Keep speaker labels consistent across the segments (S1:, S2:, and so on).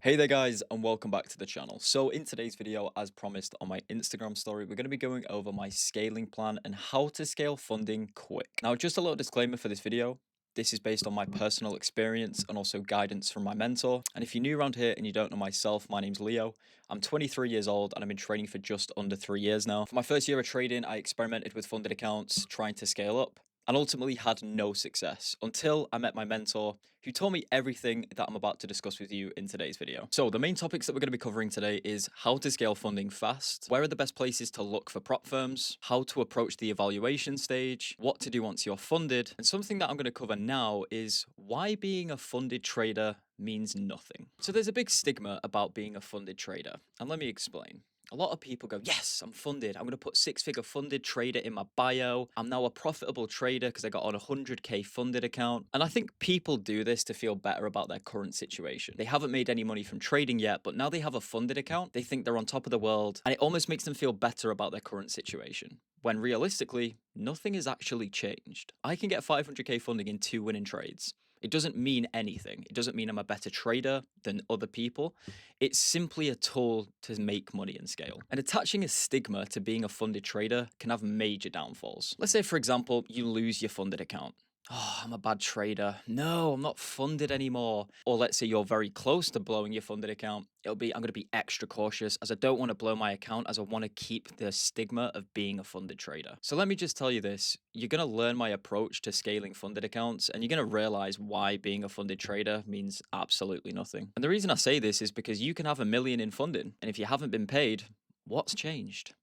S1: Hey there guys and welcome back to the channel. So in today's video, as promised on my Instagram story, we're going to be going over my scaling plan and how to scale funding quick. Now, just a little disclaimer for this video. This is based on my personal experience and also guidance from my mentor. And if you're new around here and you don't know myself, my name's Leo. I'm 23 years old and I've been trading for just under 3 years now. For my first year of trading, I experimented with funded accounts, trying to scale up, and ultimately had no success until I met my mentor who told me everything that I'm about to discuss with you in today's video. So the main topics that we're going to be covering today is how to scale funding fast, where are the best places to look for prop firms, how to approach the evaluation stage, what to do once you're funded, and something that I'm going to cover now is why being a funded trader means nothing. So there's a big stigma about being a funded trader, and let me explain. A lot of people go, yes, I'm funded. I'm going to put six-figure funded trader in my bio. I'm now a profitable trader because I got on a 100K funded account. And I think people do this to feel better about their current situation. They haven't made any money from trading yet, but now they have a funded account. They think they're on top of the world, and it almost makes them feel better about their current situation. When realistically, nothing has actually changed. I can get 500K funding in 2 winning trades. It doesn't mean anything. It doesn't mean I'm a better trader than other people. It's simply a tool to make money and scale. And attaching a stigma to being a funded trader can have major downfalls. Let's say, for example, you lose your funded account. Oh, I'm a bad trader. No, I'm not funded anymore. Or let's say you're very close to blowing your funded account. I'm going to be extra cautious as I don't want to blow my account, as I want to keep the stigma of being a funded trader. So let me just tell you this. You're going to learn my approach to scaling funded accounts, and you're going to realize why being a funded trader means absolutely nothing. And the reason I say this is because you can have 1 million in funding, and if you haven't been paid, what's changed?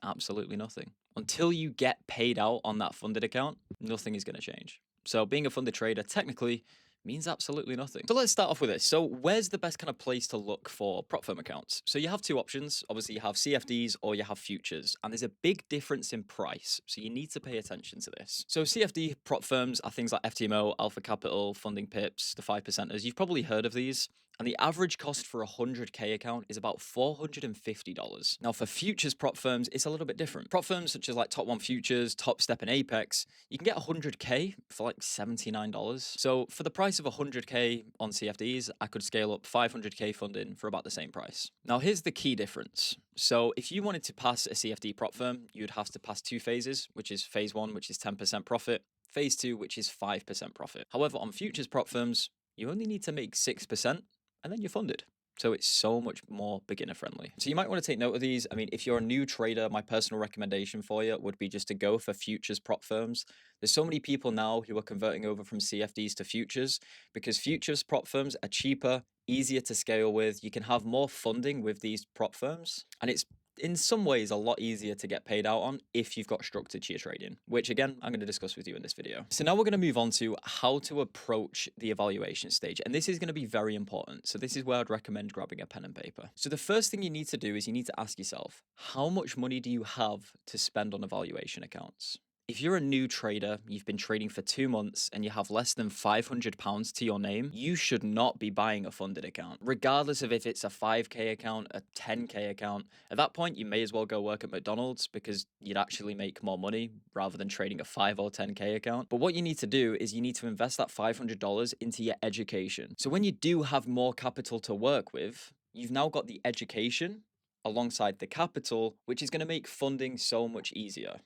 S1: Absolutely nothing. Until you get paid out on that funded account, nothing is going to change. So being a funded trader technically means absolutely nothing. So let's start off with this. So where's the best kind of place to look for prop firm accounts? So you have two options. Obviously you have CFDs or you have futures, and there's a big difference in price. So you need to pay attention to this. So CFD prop firms are things like FTMO, Alpha Capital, Funding Pips, the 5%ers. You've probably heard of these. And the average cost for a 100K account is about $450. Now, for futures prop firms, it's a little bit different. Prop firms such as like Top One Futures, Top Step, and Apex, you can get 100K for like $79. So for the price of 100K on CFDs, I could scale up 500K funding for about the same price. Now, here's the key difference. So if you wanted to pass a CFD prop firm, you'd have to pass 2 phases, which is phase 1, which is 10% profit, phase 2, which is 5% profit. However, on futures prop firms, you only need to make 6%. And then you're funded. So it's so much more beginner friendly. So you might want to take note of these. I mean, if you're a new trader, my personal recommendation for you would be just to go for futures prop firms. There's so many people now who are converting over from CFDs to futures because futures prop firms are cheaper, easier to scale with. You can have more funding with these prop firms, and it's in some ways a lot easier to get paid out on if you've got structure to your trading, which again, I'm going to discuss with you in this video. So now we're going to move on to how to approach the evaluation stage. And this is going to be very important. So this is where I'd recommend grabbing a pen and paper. So the first thing you need to do is you need to ask yourself, how much money do you have to spend on evaluation accounts? If you're a new trader, you've been trading for 2 months and you have less than £500 to your name, you should not be buying a funded account, regardless of if it's a 5K account, a 10K account. At that point, you may as well go work at McDonald's because you'd actually make more money rather than trading a 5 or 10K account. But what you need to do is you need to invest that $500 into your education. So when you do have more capital to work with, you've now got the education alongside the capital, which is going to make funding so much easier.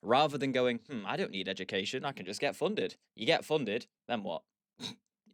S1: Rather than going, I don't need education, I can just get funded. You get funded, then what?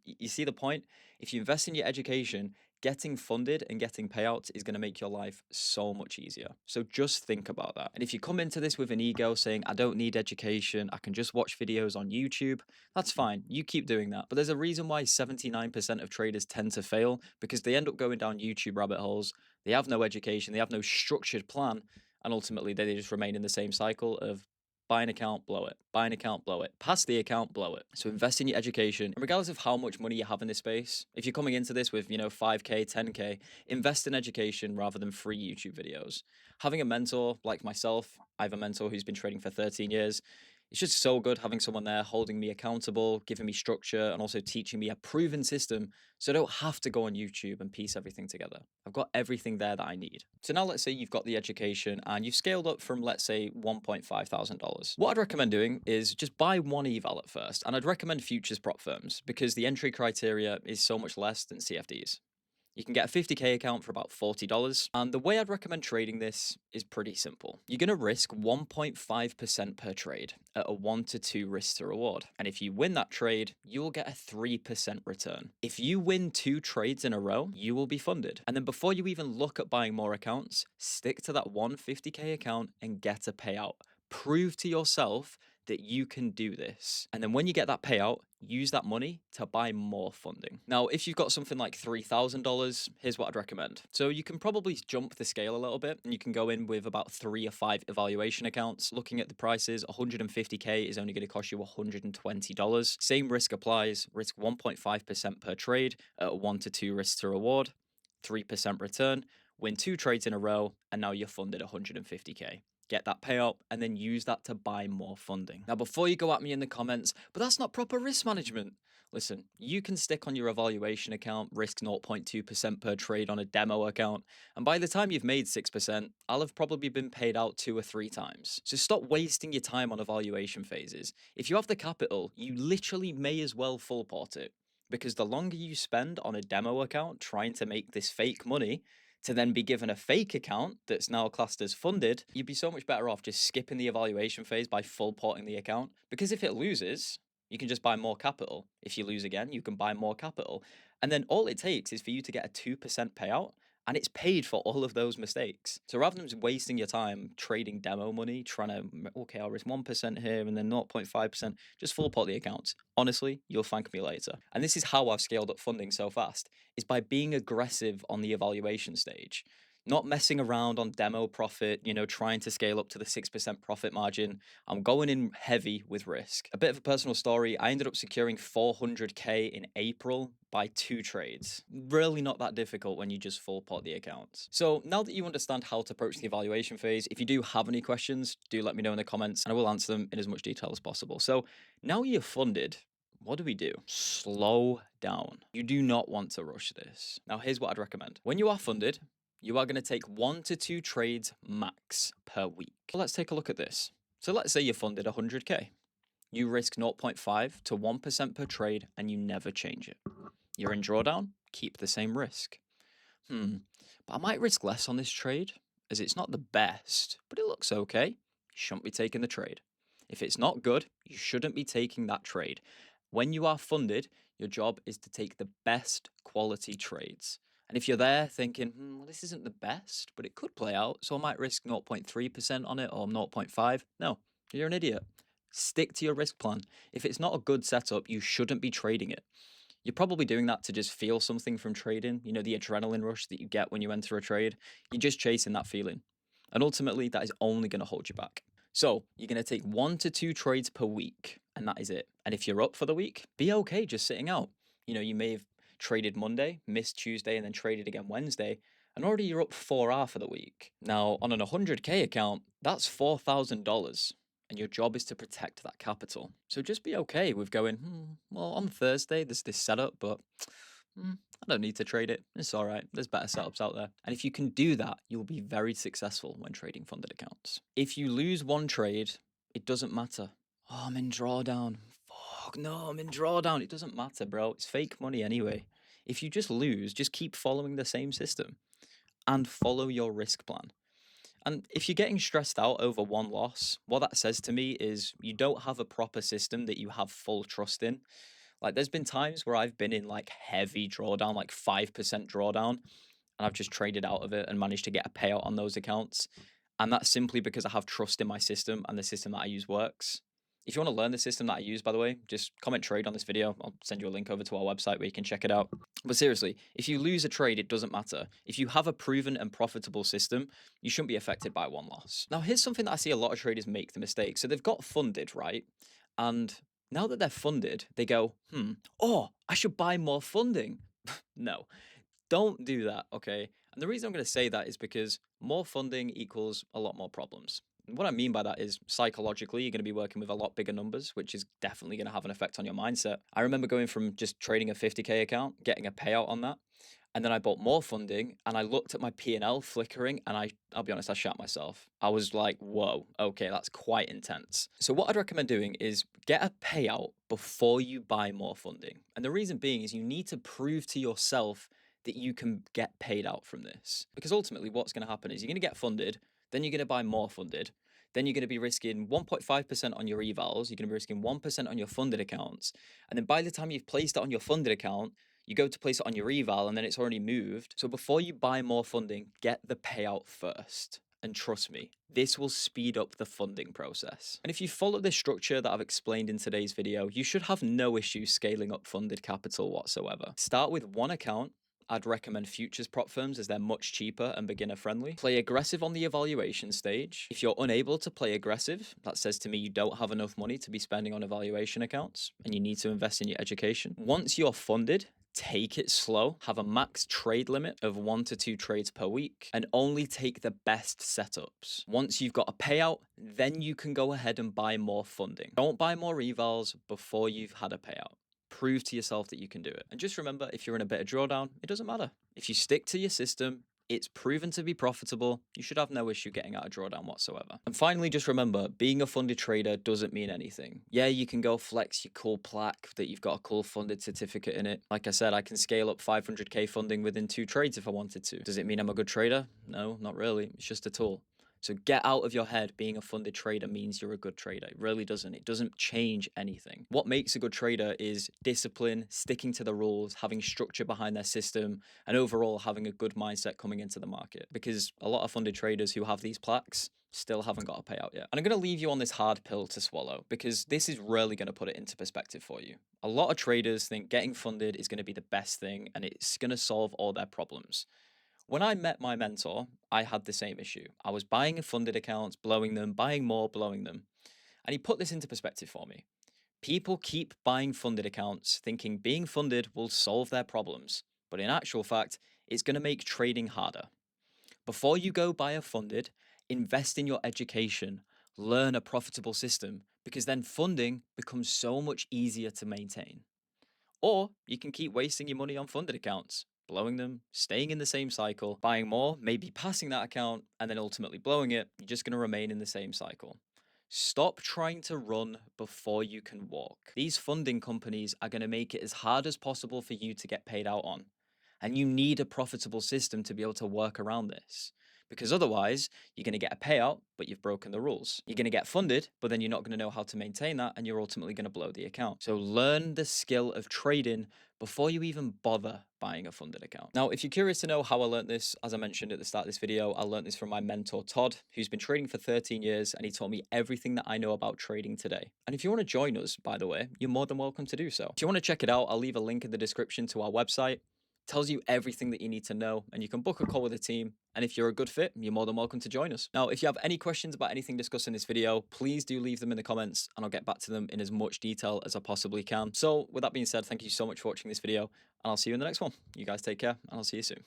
S1: You see the point? If you invest in your education, getting funded and getting payouts is going to make your life so much easier. So just think about that. And if you come into this with an ego saying, I don't need education, I can just watch videos on YouTube, that's fine. You keep doing that. But there's a reason why 79% of traders tend to fail, because they end up going down YouTube rabbit holes. They have no education, they have no structured plan, and ultimately they just remain in the same cycle of buy an account, blow it. Buy an account, blow it. Pass the account, blow it. So invest in your education. And regardless of how much money you have in this space, if you're coming into this with, 5K, 10K, invest in education rather than free YouTube videos. Having a mentor like myself, I have a mentor who's been trading for 13 years. It's just so good having someone there holding me accountable, giving me structure, and also teaching me a proven system so I don't have to go on YouTube and piece everything together. I've got everything there that I need. So now let's say you've got the education and you've scaled up from, let's say, $1,500. What I'd recommend doing is just buy one eval at first, and I'd recommend futures prop firms because the entry criteria is so much less than CFDs. You can get a 50k account for about $40. And the way I'd recommend trading this is pretty simple. You're going to risk 1.5% per trade at a 1 to 2 risk to reward. And if you win that trade, you will get a 3% return. If you win 2 trades in a row, you will be funded. And then before you even look at buying more accounts, stick to that 150k account and get a payout. Prove to yourself that you can do this. And then when you get that payout, use that money to buy more funding. Now, if you've got something like $3,000, here's what I'd recommend. So you can probably jump the scale a little bit and you can go in with about 3 or 5 evaluation accounts. Looking at the prices, 150k is only going to cost you $120. Same risk applies, risk 1.5% per trade at a 1 to 2 risk to reward, 3% return, win 2 trades in a row, and now you're funded 150k. Get that payout, and then use that to buy more funding. Now, before you go at me in the comments, but that's not proper risk management. Listen, you can stick on your evaluation account, risk 0.2% per trade on a demo account, and by the time you've made 6%, I'll have probably been paid out 2 or 3 times. So stop wasting your time on evaluation phases. If you have the capital, you literally may as well full port it, because the longer you spend on a demo account trying to make this fake money, to then be given a fake account that's now classed as funded, you'd be so much better off just skipping the evaluation phase by full porting the account. Because if it loses, you can just buy more capital. If you lose again, you can buy more capital. And then all it takes is for you to get a 2% payout, and it's paid for all of those mistakes. So rather than just wasting your time trading demo money, trying to, okay, I'll risk 1% here and then 0.5%, just full pot the accounts. Honestly, you'll thank me later. And this is how I've scaled up funding so fast, is by being aggressive on the evaluation stage. Not messing around on demo profit, trying to scale up to the 6% profit margin. I'm going in heavy with risk. A bit of a personal story, I ended up securing 400k in April by 2 trades. Really not that difficult when you just full pot the accounts. So now that you understand how to approach the evaluation phase, if you do have any questions, do let me know in the comments and I will answer them in as much detail as possible. So now you're funded, what do we do? Slow down. You do not want to rush this. Now, here's what I'd recommend. When you are funded, you are going to take 1 to 2 trades max per week. So let's take a look at this. So let's say you're funded 100k. You risk 0.5 to 1% per trade and you never change it. You're in drawdown, keep the same risk. But I might risk less on this trade as it's not the best, but it looks okay. You shouldn't be taking the trade. If it's not good, you shouldn't be taking that trade. When you are funded, your job is to take the best quality trades. And if you're there thinking, well, this isn't the best, but it could play out, so I might risk 0.3% on it or 0.5. No, you're an idiot. Stick to your risk plan. If it's not a good setup, you shouldn't be trading it. You're probably doing that to just feel something from trading, the adrenaline rush that you get when you enter a trade. You're just chasing that feeling. And ultimately, that is only going to hold you back. So you're going to take 1 to 2 trades per week, and that is it. And if you're up for the week, be okay just sitting out. You may have traded Monday, missed Tuesday, and then traded again Wednesday, and already you're up 4R for the week. Now, on an 100k account, that's $4,000. And your job is to protect that capital. So just be okay with going, well, on Thursday, there's this setup, but I don't need to trade it. It's all right. There's better setups out there. And if you can do that, you'll be very successful when trading funded accounts. If you lose one trade, it doesn't matter. Oh, I'm in drawdown. Fuck, no, I'm in drawdown. It doesn't matter, bro. It's fake money anyway. If you just lose, just keep following the same system and follow your risk plan. And if you're getting stressed out over one loss, what that says to me is you don't have a proper system that you have full trust in. Like there's been times where I've been in like heavy drawdown, like 5% drawdown, and I've just traded out of it and managed to get a payout on those accounts. And that's simply because I have trust in my system and the system that I use works. If you want to learn the system that I use, by the way, just comment trade on this video. I'll send you a link over to our website where you can check it out. But seriously, if you lose a trade, it doesn't matter. If you have a proven and profitable system, you shouldn't be affected by one loss. Now, here's something that I see a lot of traders make the mistake. So they've got funded, right? And now that they're funded, they go, I should buy more funding. No, don't do that, okay? And the reason I'm going to say that is because more funding equals a lot more problems. And what I mean by that is psychologically, you're going to be working with a lot bigger numbers, which is definitely going to have an effect on your mindset. I remember going from just trading a 50k account, getting a payout on that, and then I bought more funding and I looked at my P&L flickering and I'll be honest, I shat myself. I was like, whoa, okay, that's quite intense. So what I'd recommend doing is get a payout before you buy more funding. And the reason being is you need to prove to yourself that you can get paid out from this. Because ultimately, what's going to happen is you're going to get funded, then you're going to buy more funded, then you're going to be risking 1.5% on your evals, you're going to be risking 1% on your funded accounts. And then by the time you've placed it on your funded account, you go to place it on your eval and then it's already moved. So before you buy more funding, get the payout first. And trust me, this will speed up the funding process. And if you follow this structure that I've explained in today's video, you should have no issue scaling up funded capital whatsoever. Start with one account. I'd recommend futures prop firms as they're much cheaper and beginner friendly. Play aggressive on the evaluation stage. If you're unable to play aggressive, that says to me you don't have enough money to be spending on evaluation accounts and you need to invest in your education. Once you're funded, take it slow, have a max trade limit of 1 to 2 trades per week, and only take the best setups. Once you've got a payout, then you can go ahead and buy more funding. Don't buy more evals before you've had a payout. Prove to yourself that you can do it. And just remember, if you're in a bit of drawdown, it doesn't matter. If you stick to your system, it's proven to be profitable. You should have no issue getting out of drawdown whatsoever. And finally, just remember, being a funded trader doesn't mean anything. Yeah, you can go flex your cool plaque that you've got a cool funded certificate in it. Like I said, I can scale up 500k funding within 2 trades if I wanted to. Does it mean I'm a good trader? No, not really. It's just a tool. So get out of your head being a funded trader means you're a good trader. It really doesn't. It doesn't change anything. What makes a good trader is discipline, sticking to the rules, having structure behind their system, and overall having a good mindset coming into the market. Because a lot of funded traders who have these plaques still haven't got a payout yet. And I'm going to leave you on this hard pill to swallow because this is really going to put it into perspective for you. A lot of traders think getting funded is going to be the best thing and it's going to solve all their problems. When I met my mentor, I had the same issue. I was buying funded accounts, blowing them, buying more, blowing them. And he put this into perspective for me. People keep buying funded accounts thinking being funded will solve their problems. But in actual fact, it's going to make trading harder. Before you go buy a funded, invest in your education, learn a profitable system, because then funding becomes so much easier to maintain. Or you can keep wasting your money on funded accounts, blowing them, staying in the same cycle, buying more, maybe passing that account, and then ultimately blowing it. You're just going to remain in the same cycle. Stop trying to run before you can walk. These funding companies are going to make it as hard as possible for you to get paid out on. And you need a profitable system to be able to work around this. Because otherwise, you're going to get a payout, but you've broken the rules. You're going to get funded, but then you're not going to know how to maintain that, and you're ultimately going to blow the account. So learn the skill of trading before you even bother buying a funded account. Now, if you're curious to know how I learned this, as I mentioned at the start of this video, I learned this from my mentor, Todd, who's been trading for 13 years, and he taught me everything that I know about trading today. And if you want to join us, by the way, you're more than welcome to do so. If you want to check it out, I'll leave a link in the description to our website. Tells you everything that you need to know, and you can book a call with the team. And if you're a good fit, you're more than welcome to join us. Now, if you have any questions about anything discussed in this video, please do leave them in the comments and I'll get back to them in as much detail as I possibly can. So with that being said, thank you so much for watching this video and I'll see you in the next one. You guys take care and I'll see you soon.